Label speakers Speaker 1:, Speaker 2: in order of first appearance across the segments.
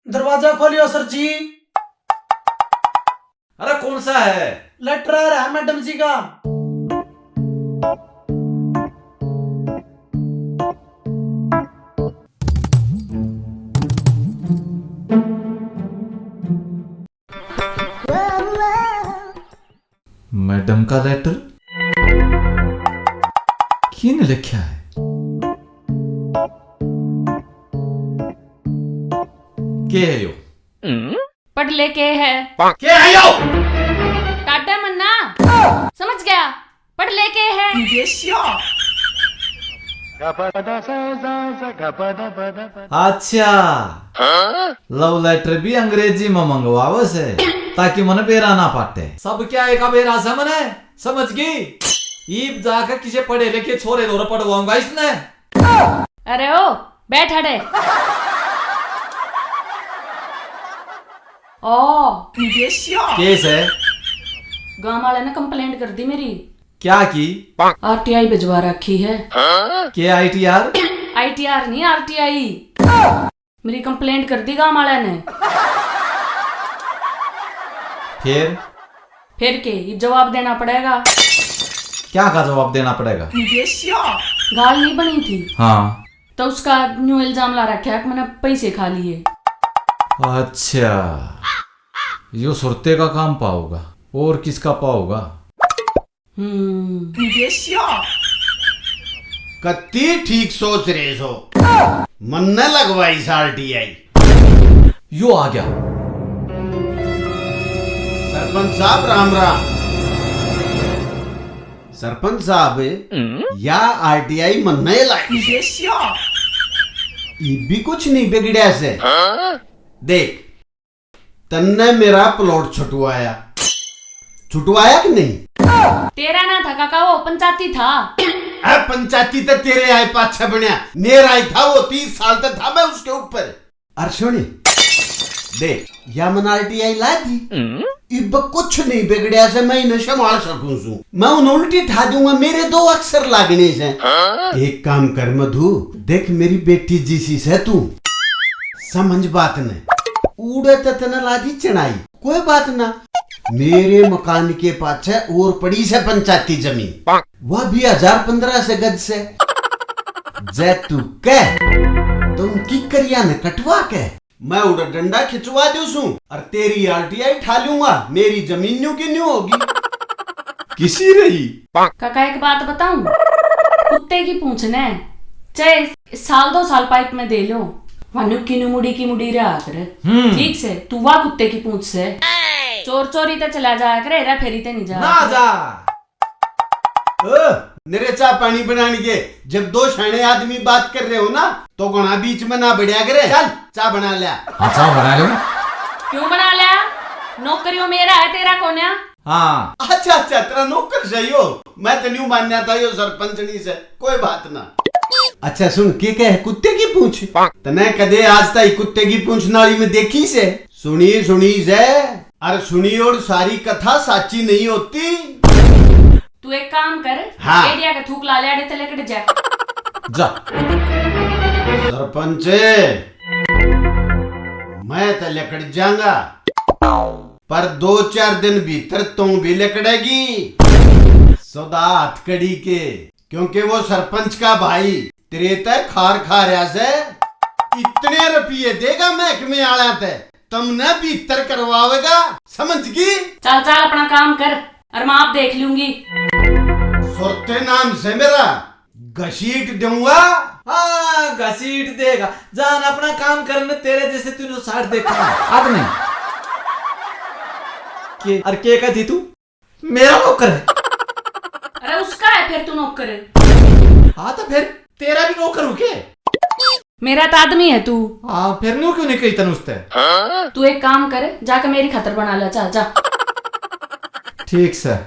Speaker 1: दरवाजा खोलियो सर जी।
Speaker 2: अरे कौन सा है?
Speaker 1: लेटर आ रहा है मैडम जी का।
Speaker 2: मैडम का लेटर किने लिखा है? के है यो?
Speaker 3: पढ़ ले के है
Speaker 2: के है यो?
Speaker 3: टाटा मन्ना समझ गया, पढ़ ले के है।
Speaker 2: अच्छा, लव लेटर भी अंग्रेजी में मंगवावे से ताकि मन बेरा ना पाटे। सब क्या एक बेरा से मने समझ गई। ईब जाकर किसी पढ़े लिखे छोरे दौर पढ़वाऊंगा इसने।
Speaker 3: अरे ओ बैठ हटे। ओ
Speaker 2: केस है?
Speaker 3: गांव वाले ने कंप्लेंट कर दी मेरी।
Speaker 2: क्या की?
Speaker 3: आरटीआई भिजवा रखी है।
Speaker 2: के ITR?
Speaker 3: आईटीआर नहीं, आरटीआई। मेरी कंप्लेंट कर दी गांव वाले ने। फिर के ये जवाब देना पड़ेगा।
Speaker 2: क्या का जवाब देना पड़ेगा?
Speaker 3: गाल नहीं बनी थी
Speaker 2: हाँ
Speaker 3: तो उसका न्यू इल्जाम ला रखा है कि मैंने पैसे खा लिए।
Speaker 2: अच्छा, यो सुरते का काम पाओगा और किसका पाओगा?
Speaker 4: कत्ती ठीक सोच रहे सो। मन न लगवाई RTI।
Speaker 2: यो आ गया।
Speaker 4: सरपंच साहब राम राम। सरपंच साहब या RTI मन नहीं लाई। ये भी कुछ नहीं बिगड़या से। देख, तन्ने मेरा प्लॉट छुटवाया कि नहीं?
Speaker 3: तेरा ना था काका, वो पंचायती था।
Speaker 4: पंचायती तो तेरे आए पाछा बनया, मेरा आई था वो 30 साल तक था मैं उसके ऊपर। अरे सुनी देख, या मन RTI ला दी, इब कुछ नहीं बिगड़या से मैं इन्हें संभाल सकूं सू। मैं उन्हें उल्टी ठा दूंगा, मेरे 2 अक्षर लागने से। एक काम कर मधु, देख मेरी बेटी जीसी से तू समझ बात ने उड़े तना लादी चढ़ाई, कोई बात ना। मेरे मकान के पाछे और पड़ी से पंचायती जमीन, वह भी 1015 गज से। जे तू कह तुम की करिया ने कटवा के मैं उड़ा डंडा खिंचवा दू सू और तेरी RTI ठा लूंगा। मेरी जमीन न्यू की न्यू होगी। किसी रही
Speaker 3: काका एक बात बताऊं, कुत्ते की पूंछने चाहे साल 2 साल पाइप में दे लो, वनु की मुड़ी की मुड़ी रहा करे। ठीक से तू वाह कुत्ते की पूंछ से चोर चोरी तो चला जाया करे, हेरा फेरी ते नहीं जा
Speaker 2: ना जा।
Speaker 4: मेरे चाय पानी बनाने के जब 2 शाणे आदमी बात कर रहे हो ना, तो गुणा बीच में ना बढ़िया करे। चल चाय बना लिया।
Speaker 2: अच्छा बना लो।
Speaker 3: क्यों बना लिया? नौकरियों मेरा है, तेरा कौन है?
Speaker 2: हाँ
Speaker 4: अच्छा तेरा नौकर सही हो। मैं तो न्यू मान्या था यो सरपंचनी से, कोई बात ना। अच्छा सुन, के कहे कुत्ते की पूंछ? तने कदे आज तक कुत्ते की पूंछ नाली में देखी से? सुनी से। अरे सुनी और सारी कथा साची नहीं होती।
Speaker 3: तू एक काम कर,
Speaker 4: हाँ।
Speaker 3: एडिया का थूक ला ले ते लेकर जा।
Speaker 2: जा।
Speaker 4: सरपंच मैं तो लेकर जाऊंगा, पर 2-4 दिन भीतर तुम भी लेकड़ेगी सौदा हथकड़ी के, क्योंकि वो सरपंच का भाई तेरे तय खार खा रहा से। इतने रुपये देगा महकमे आला ते, तुमने भीतर करवावेगा, समझ गई?
Speaker 3: चल चल अपना काम कर और मैं आप देख लूंगी।
Speaker 4: सुरते नाम से मेरा घसीट दूंगा।
Speaker 2: हाँ घसीट देगा। जान अपना काम करने, तेरे जैसे तूने 60 देखा अब नहीं। के अरे के का थी तू? मेरा नौकर है।
Speaker 3: अरे उसका है फिर तू नौकर है।
Speaker 2: हाँ तो फिर तेरा भी नौकर हूँ के?
Speaker 3: मेरा तो आदमी है तू।
Speaker 2: हाँ फिर न्यू क्यों नहीं कही तन उसते?
Speaker 3: तू एक काम कर, जाकर मेरी खातर बना ले, जा जा।
Speaker 2: ठीक से।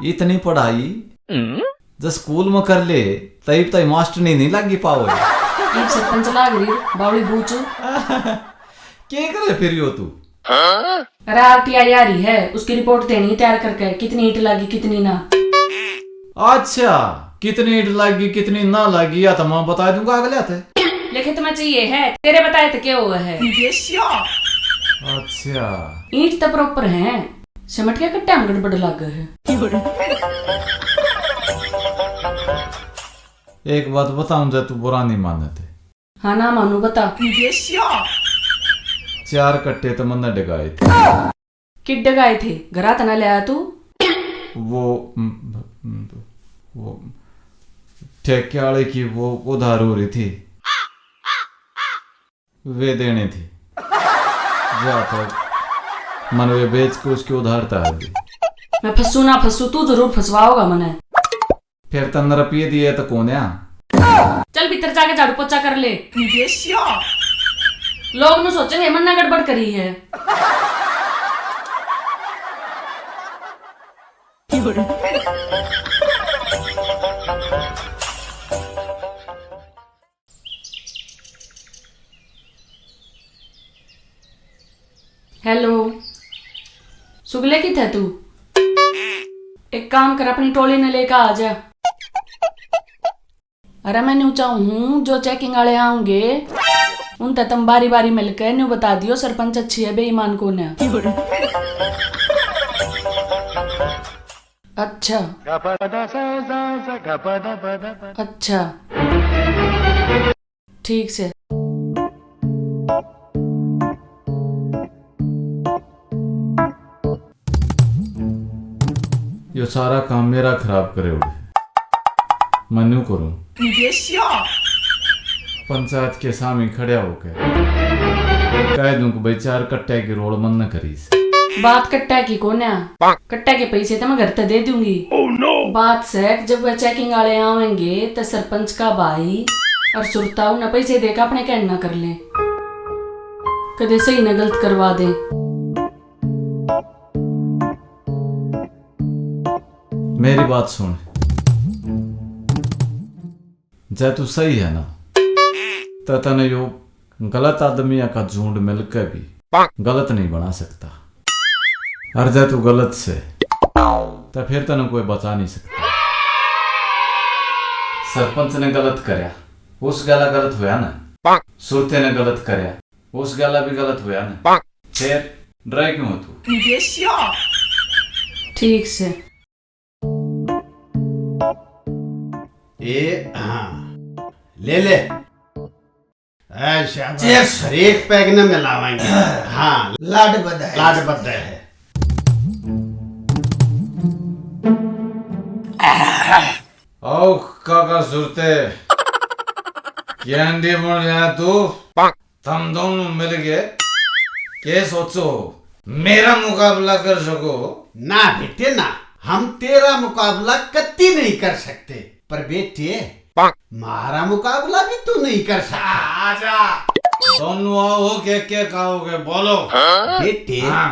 Speaker 2: इतनी पढ़ाई जब स्कूल में कर ले तब तक मास्टर नहीं लगी पाओ।
Speaker 3: एक सरपंच लाग रही बावली बूचू।
Speaker 2: क्या करे फिर यो तू?
Speaker 3: अरे आरटीआई आ रही है, उसकी रिपोर्ट देनी है तैयार करके, कितनी ईंट लगी कितनी ना।
Speaker 2: अच्छा, कितनी ईंट लगी कितनी ना लगी या तो मैं बता दूंगा अगले थे।
Speaker 3: लिखे तुम्हें चाहिए है, तेरे बताए तो क्या हुआ है।
Speaker 2: अच्छा,
Speaker 3: ईंट तो प्रॉपर है, सिमट के कट्टा में गड़बड़ लग है।
Speaker 2: एक बात बताऊं जो तू बुरा नहीं माने थे।
Speaker 3: हाँ ना मानू बता।
Speaker 2: 4 कट्टे तो मैंने डगाए थे।
Speaker 3: किड डगाए थे, घरा तना ले आया तू।
Speaker 2: वो ठेके वाले की वो उधार हो रही थी, वे देने थी। जा तक मन वे बेच के उसकी उधारता है दी।
Speaker 3: मैं फंसू ना फंसू, तू जरूर फंसवाओगा मने।
Speaker 2: फिर 15 रुपये दिए तो कौन है?
Speaker 3: चल भीतर जाके झाड़ू पोछा कर ले। लोग न सोचेंगे मन्ना गड़बड़ करी है। हेलो, सुगले की थे तू? एक काम कर, अपनी टोली ने लेकर आ जा। अरे मैं न्यू चाहूँ जो चेकिंग वाले आऊंगे उन तक तुम बारी बारी मिलकर न्यू बता दियो सरपंच अच्छी है बेईमान कौन है। अच्छा अच्छा, ठीक से।
Speaker 2: यो सारा काम मेरा खराब करे उड़े, मनु करूं पंचायत के सामने खड़ा होकर कह दूं कि भाई 4 कट्टे की रोड मन न करीस।
Speaker 3: बात कट्टा की कौन है? कट्टा के पैसे तो मैं घर तक दे दूंगी। बात से जब वह चेकिंग वाले आवेंगे तो सरपंच का भाई और सुरता उन्हें पैसे देकर अपने कहना कर ले, कदे सही न गलत करवा दे।
Speaker 2: मेरी बात सुन, जय तू सही है ना तो तने यो गलत आदमियों का झुंड मिलकर भी गलत नहीं बना सकता, और जय तू गलत से तो फिर तने कोई बचा नहीं सकता। सरपंच ने गलत करया, उस गला गलत हुआ ना, सुरते ने गलत करया, उस गला भी गलत हुआ ना, फिर डराई क्यों हो तू?
Speaker 3: ठीक से।
Speaker 4: ले ले।
Speaker 1: Cheers.
Speaker 4: हर एक पैग न मिलावाएंगे। हाँ,
Speaker 1: लाड बधाई।
Speaker 4: लाड बधाई है।
Speaker 2: ओ काका सुरते कैंडी बन गया तू, तुम दोनों मिल गए के सोचो मेरा मुकाबला कर सको?
Speaker 4: ना बेटे ना, हम तेरा मुकाबला कत्ती नहीं कर सकते, पर बेटे हमारा मुकाबला भी तू नहीं कर सकता।
Speaker 2: आजा दोनों आओ के खाओगे बोलो।
Speaker 4: बेटे
Speaker 2: हाँ।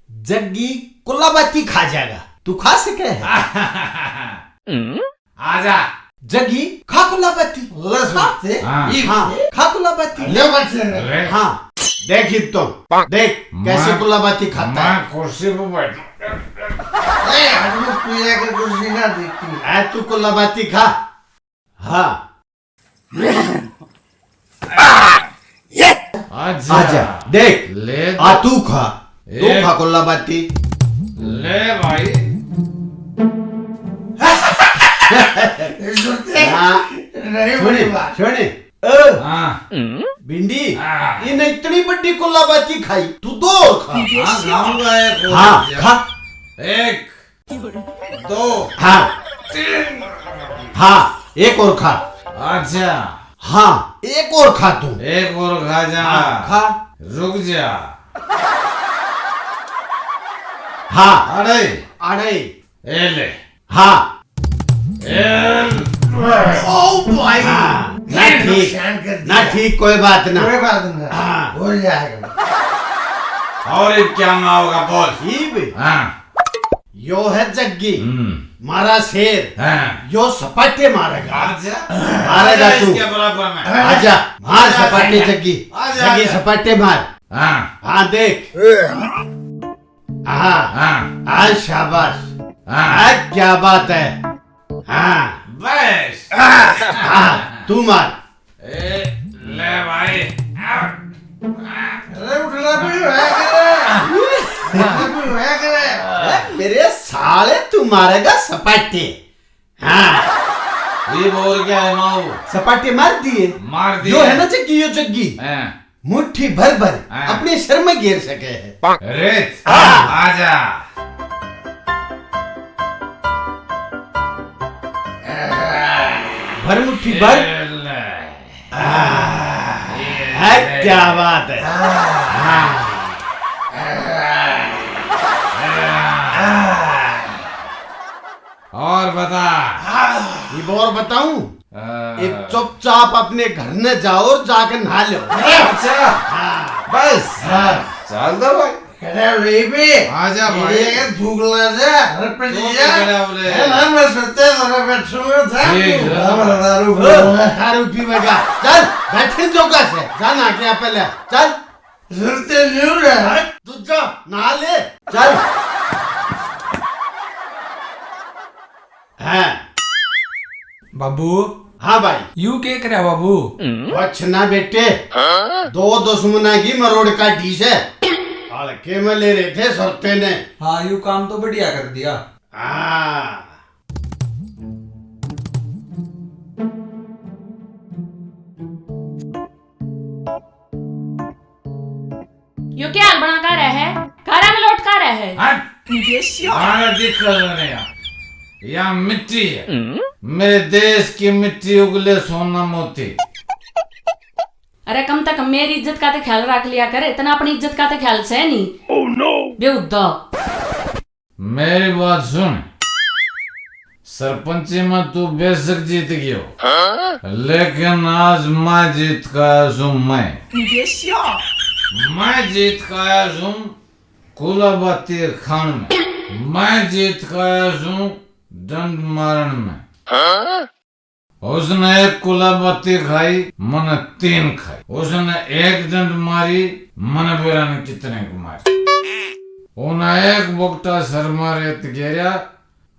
Speaker 4: जग्गी कुल्लाबाती खा जाएगा, तू खा सके है?
Speaker 2: आजा
Speaker 4: जग्गी खा कुल्लाबाती।
Speaker 2: हाँ।
Speaker 4: हाँ, खा कुल्लाबाती।
Speaker 2: अरे
Speaker 4: हाँ, देखी तुम देख कैसे कुल्लाबाती खाता है।
Speaker 2: मैं कुर्सी पर बैठ
Speaker 1: कुर्सी ना देखती।
Speaker 4: है तू कुल्लाबाती खा। हाँ आजा देख
Speaker 2: ले
Speaker 4: आ तू खा, तू खा कुल्लाबाती।
Speaker 2: ले भाई।
Speaker 4: हाँ,
Speaker 1: नहीं
Speaker 4: छोड़े
Speaker 1: बड़ी बात।
Speaker 4: छोड़े।
Speaker 2: हाँ
Speaker 4: भिंडी
Speaker 2: हाँ।
Speaker 4: इन्हें इतनी बड़ी कुल्लाबाती खाई, तू 2 खा।
Speaker 2: हाँ खाऊंगा एक और।
Speaker 4: हाँ खा।
Speaker 2: 1 2
Speaker 4: हाँ
Speaker 2: 3।
Speaker 4: हाँ, एक और खा।
Speaker 2: अच्छा
Speaker 4: हाँ, एक और खा तू।
Speaker 2: एक और खा जा।
Speaker 4: हाँ, खा।
Speaker 2: रुक जा।
Speaker 4: हाँ
Speaker 2: अरे
Speaker 4: अरे
Speaker 2: ए ले।
Speaker 4: हाँ
Speaker 1: ओ भाई।
Speaker 4: हाँ, ना ठीक ना ठीक, कोई बात ना।
Speaker 1: कोई बात नहीं,
Speaker 4: हाँ।
Speaker 1: हो जाएगा।
Speaker 2: और अब क्या होगा बोल।
Speaker 4: ये भी
Speaker 2: हाँ
Speaker 4: यो है जग्गी,
Speaker 2: हम्म।
Speaker 4: मारा शेर,
Speaker 2: हाँ।
Speaker 4: यो सपाटे मारेगा।
Speaker 2: आजा
Speaker 4: मारेगा
Speaker 2: आजा
Speaker 4: तू।
Speaker 2: इसके बराबर में।
Speaker 4: आजा मार
Speaker 2: आजा,
Speaker 4: सपाटे
Speaker 2: आजा।
Speaker 4: जग्गी,
Speaker 2: आजा,
Speaker 4: जग्गी
Speaker 2: आजा।
Speaker 4: सपाटे मार।
Speaker 2: हाँ
Speaker 4: हाँ देख, हाँ
Speaker 2: हाँ
Speaker 4: हाँ शाबाश,
Speaker 2: हाँ
Speaker 4: हाँ क्या बात है। हाँ
Speaker 2: बस
Speaker 4: हाँ तू मार।
Speaker 2: ए, ले भाई
Speaker 1: अरे उठना भी है करे, उठना भी है करे।
Speaker 4: मेरे साले तू मारेगा सपाटे। हाँ
Speaker 2: ये बोल क्या है माऊ
Speaker 4: सपाटे मार दिए।
Speaker 2: मार दिए
Speaker 4: जो है ना जग्गी, यो जग्गी
Speaker 2: हाँ।
Speaker 4: मुट्ठी भर भर
Speaker 2: हाँ।
Speaker 4: अपने सर में घेर सके है।
Speaker 2: रेत
Speaker 4: हाँ।
Speaker 2: आजा
Speaker 4: भर मुट्ठी भर।
Speaker 2: ये ले।
Speaker 4: है क्या बात है। हाँ
Speaker 2: और बता
Speaker 4: ये और बताऊं,
Speaker 2: हाँ।
Speaker 4: एक चुपचाप अपने घर न जाओ और जाकर नहा लो।
Speaker 2: अच्छा बस चल दो भाई
Speaker 1: करे रे बे।
Speaker 2: आजा भाई।
Speaker 1: ये भूख लगा अरे पे
Speaker 2: तू
Speaker 1: जा।
Speaker 2: क्या बोले?
Speaker 1: ए ना मैं सोचते मेरे बैठूंगा था।
Speaker 2: ठीक है।
Speaker 1: हमारा दारू
Speaker 4: ओ,
Speaker 1: पीऊंगा।
Speaker 4: दारू पीवेगा। चल बैठे जोगा से जा नहा के पहले चल।
Speaker 1: सुनते नहीं रहा।
Speaker 4: तू जा नहा ले चल। हाँ
Speaker 5: बाबू
Speaker 4: हाँ भाई
Speaker 5: यू के करे बाबू
Speaker 4: कुछ ना बेटे, दो दुश्मना की मरोड़ का डीश है। हल्के में ले रहे थे सोते ने।
Speaker 5: हाँ यू काम तो बढ़िया कर दिया।
Speaker 4: हाँ
Speaker 3: यो क्या हाल बना कर रहे है कारा में लौट कर रहे है
Speaker 2: हमारा दिक्कत नहीं है यहाँ मिट्टी है मेरे देश की मिट्टी उगले सोना मोती
Speaker 3: अरे कम तक मेरी इज्जत का तो ख्याल रख लिया करे, इतना अपनी इज्जत का तो ख्याल से नहीं। ओह नो बेउद्दा।
Speaker 2: मेरी बात सुन, सरपंची में तू बेशक जीत गयो लेकिन आज मैं जीत का आया मैं जीत का आया कुलाबाती खान में, मैं जीत का आया दंड मारण में। उसने एक कुलाबाती खाई मैंने 3 खाई, उसने एक दंड मारी मैंने बेरा ने कितने को मारी, उन्हें एक बोकटा सर मारे गिरा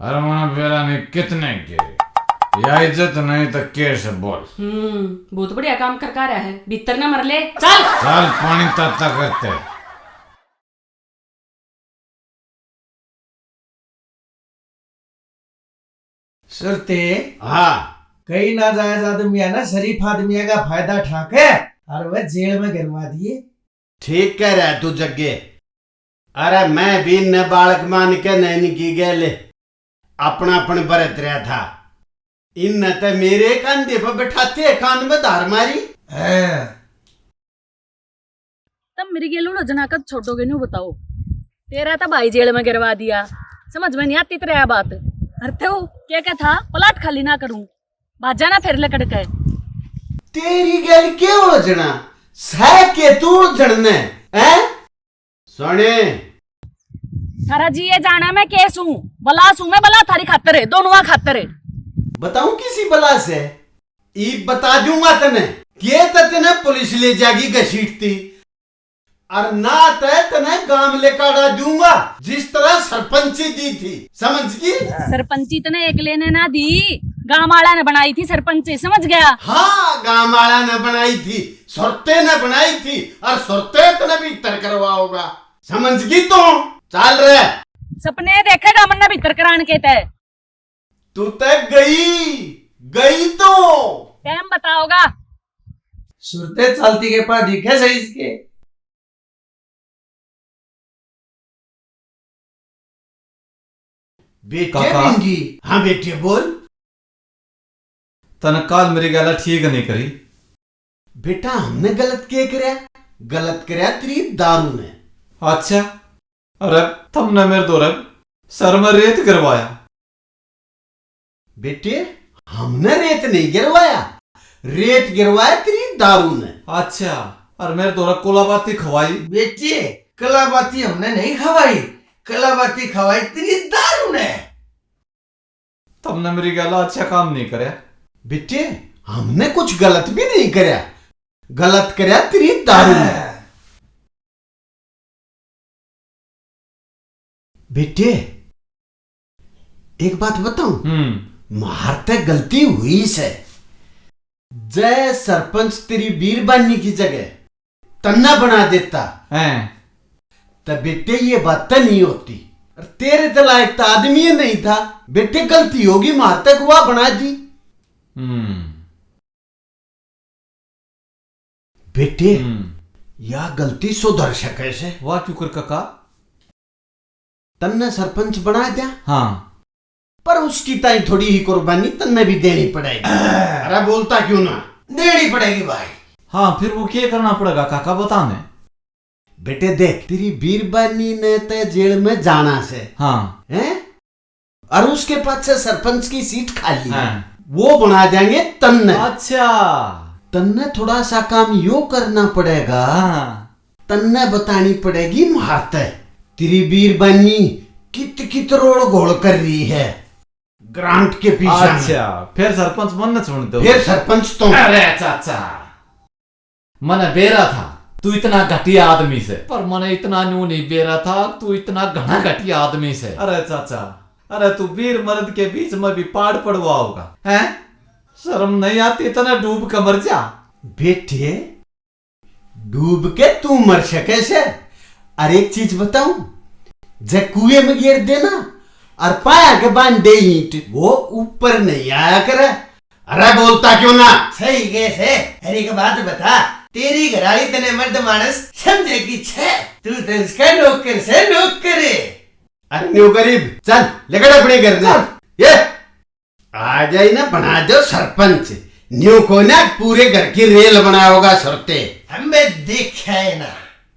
Speaker 2: और मैंने बेरा ने कितने गिरे। या इज्जत नहीं तो के से बोल।
Speaker 3: बहुत बढ़िया काम कर रहा है, भीतर ना मर ले। चल
Speaker 2: चल पानी ताता करते।
Speaker 1: सुरते
Speaker 4: हाँ
Speaker 1: कई नाजायज आदमी ना शरीफ आदमी का फायदा ठाके और वह जेल में गिरवा दिए।
Speaker 4: ठीक कह रहा है तू जग्गे। अरे मैं भी न बालक मान के नैनी की गए अपना अपन बरत रहा था, इन न तो मेरे कंधे पर बैठाते कान में धार मारी।
Speaker 3: तब मेरी गेलू ना जनाकत छोटोगे नहीं बताओ, तेरा तो भाई जेल में गिरवा दिया, समझ में नहीं आती तेरा बात। अरे हो क्या था पलाट खाली ना करूं बाजा ना फिर लकड़ के।
Speaker 4: तेरी गल क्यों उलझना सह के तू उलझने हैं? सोने
Speaker 3: थारा जी ये जाना मैं केस हूँ, बलास हूँ मैं, बला थारी खातर है, दोनों खातर है।
Speaker 4: बताऊं किसी बला से ई बता दूंगा तने के तने पुलिस ले जागी घसीटती और ना तने गांव लेकर आ दूंगा जिस तरह सरपंची दी थी, समझ गई?
Speaker 3: सरपंची तने एक लेने ना दी, गांव वाला ने बनाई थी सरपंची, समझ गया?
Speaker 4: हाँ गांव वाला ने बनाई थी, सुरते ने बनाई थी और सुरते तने भी तर करवा होगा, समझ गई? तो चल रहे
Speaker 3: सपने देखेगा मन्ना भीतर करान के तय
Speaker 4: तू तक गई तो
Speaker 3: टाइम बताओगा।
Speaker 1: सुरते चलती के पास दिखे सही इसके।
Speaker 4: बेटे
Speaker 2: काका।
Speaker 4: बिंगी, हाँ बेटे बोल।
Speaker 2: तन काल मेरी गला ठीक नहीं करी।
Speaker 4: बेटा हमने गलत क्या करया? गलत करया तेरी दारू ने।
Speaker 2: अच्छा अरे तुमने मेरे दो सर में रेत गिरवाया।
Speaker 4: बेटे हमने रेत नहीं गिरवाया, रेत गिरवाया तेरी दारू ने।
Speaker 2: अच्छा और मेरे दो कोलाबाती खवाई।
Speaker 1: बेटे कलाबाती हमने नहीं खवाई, कलाबाती खवाई तेरी दारू
Speaker 4: ने?
Speaker 2: तुमने मेरी गला अच्छा काम नहीं करे।
Speaker 4: बेटे हमने कुछ गलत भी नहीं करया, गलत करया तेरी दारू ने। बेटे एक बात बताऊं, मारते गलती हुई से। जय सरपंच तेरी बीरबानी की जगह तन्ना बना देता
Speaker 2: हैं
Speaker 4: तब बेटे ये बात नहीं होती। और तेरे तो लायक तो आदमी ही नहीं था। बेटे गलती होगी, मारते गुआ बना दी। बेटे या गलती सुधर सके से।
Speaker 2: वाह क्यों कर काका?
Speaker 4: तन्ने सरपंच बना दिया,
Speaker 2: हाँ
Speaker 4: पर उसकी ताई थोड़ी ही कुर्बानी तन्ने भी देनी पड़ेगी। अरे बोलता क्यों ना? देनी पड़ेगी भाई।
Speaker 2: हाँ फिर वो क्या करना पड़ेगा काका बताने?
Speaker 4: बेटे देख, तेरी बीरबानी ने तो जेल में जाना से,
Speaker 2: हाँ
Speaker 4: हैं? और उसके पास से सरपंच की सीट खाली है,
Speaker 2: हाँ।
Speaker 4: वो बना देंगे तन्ने।
Speaker 2: अच्छा
Speaker 4: तन्ने थोड़ा सा काम यो करना पड़ेगा,
Speaker 2: हाँ
Speaker 4: तन्ने बतानी पड़ेगी मारते तेरी बीरबानी कित रोड़ घोल कर रही है ग्रांट के पीछे।
Speaker 2: अच्छा फिर सरपंच मन न छोड़ दो।
Speaker 4: फिर सरपंच तो
Speaker 2: अरे चाचा मने बेरा था तू इतना घटिया आदमी से, पर मने इतना न्यू नहीं बेरा था तू इतना घना घटिया आदमी से। अरे चाचा, अरे तू वीर मर्द के बीच में भी पाड़ पड़वा होगा, हैं? शर्म नहीं आती? इतना डूब के मर जा।
Speaker 4: बेटे डूब के तू मर सके से? अरे एक चीज बताऊं, जब कुएं में गिर देना और पाया के बांध दे ईंट, वो ऊपर नहीं आया करे। अरे बोलता क्यों ना?
Speaker 1: सही कैसे? अरे एक बात बता, तेरी घराली तने मर्द मानस समझेगी छे, तू तो इसका नौकर से नौकर है।
Speaker 4: अरे न्यू गरीब चल लेकर अपने घर जा। ये आ जाए ना, बना दो सरपंच। न्यू को ना पूरे घर की रेल बनाया होगा सुरते।
Speaker 1: हमें देखा है ना।